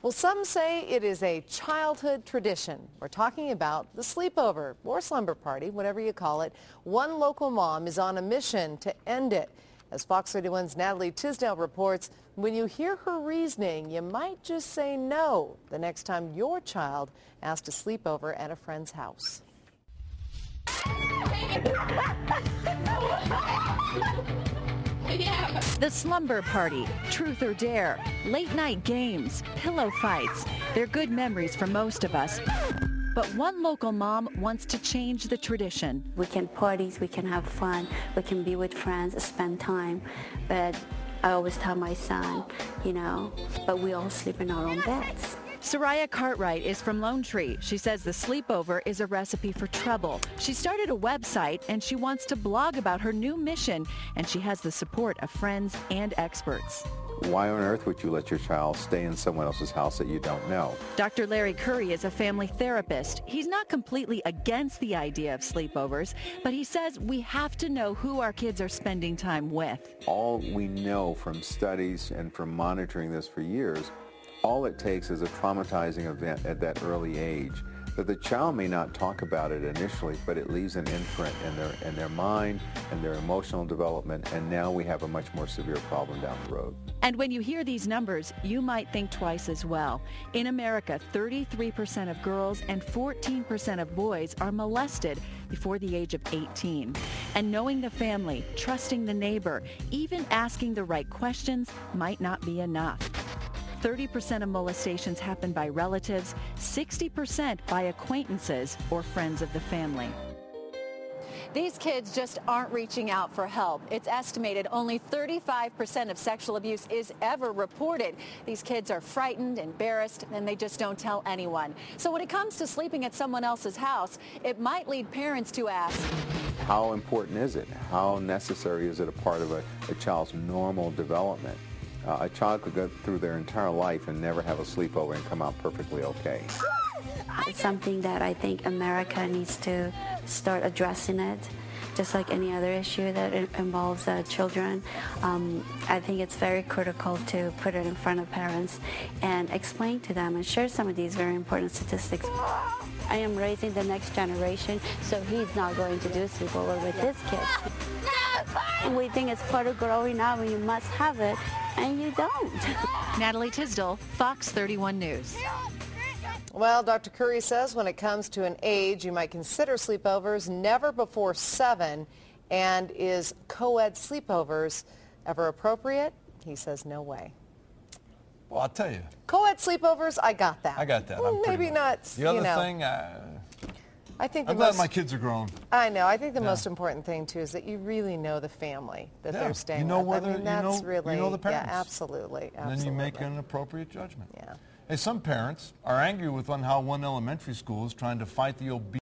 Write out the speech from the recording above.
Well, some say it is a childhood tradition. We're talking about the sleepover or slumber party, whatever you call it. One local mom is on a mission to end it. As Fox 31's Natalie Tisdale reports, when you hear her reasoning, you might just say no the next time your child asks to sleep over at a friend's house. The slumber party, truth or dare, late night games, pillow fights. They're good memories for most of us. But one local mom wants to change the tradition. We can party, we can have fun, we can be with friends, spend time. But I always tell my son, but we all sleep in our own beds. Soraya Cartwright is from Lone Tree. She says the sleepover is a recipe for trouble. She started a website and she wants to blog about her new mission, and she has the support of friends and experts. Why on earth would you let your child stay in someone else's house that you don't know? Dr. Larry Curry is a family therapist. He's not completely against the idea of sleepovers, but he says we have to know who our kids are spending time with. All we know from studies and from monitoring this for years, all it takes is a traumatizing event at that early age that the child may not talk about it initially, but it leaves an imprint in their mind and their emotional development, and now we have a much more severe problem down the road. And when you hear these numbers, you might think twice as well. In America, 33% of girls and 14% of boys are molested before the age of 18. And knowing the family, trusting the neighbor, even asking the right questions might not be enough. 30% of molestations happen by relatives, 60% by acquaintances or friends of the family. These kids just aren't reaching out for help. It's estimated only 35% of sexual abuse is ever reported. These kids are frightened, embarrassed, and they just don't tell anyone. So when it comes to sleeping at someone else's house, it might lead parents to ask, how important is it? How necessary is it a part of a child's normal development? A child could go through their entire life and never have a sleepover and come out perfectly okay. It's something that I think America needs to start addressing it, just like any other issue that involves children. I think it's very critical to put it in front of parents and explain to them and share some of these very important statistics. I am raising the next generation, so he's not going to do sleepover with this kid. We think it's part of growing up and you must have it, and you don't. Natalie Tisdale, Fox 31 News. Well, Dr. Curry says when it comes to an age, you might consider sleepovers never before 7. And is co-ed sleepovers ever appropriate? He says no way. Well, I'll tell you. Co-ed sleepovers, I got that. I got that. Maybe not, The other thing, I think I'm glad my kids are grown. I know. I think the most important thing, too, is that you really know the family that they're staying with. Whether, I mean, that's really, you know the parents. Yeah, absolutely. And then you make an appropriate judgment. Yeah. Hey, some parents are angry with how one elementary school is trying to fight the obesity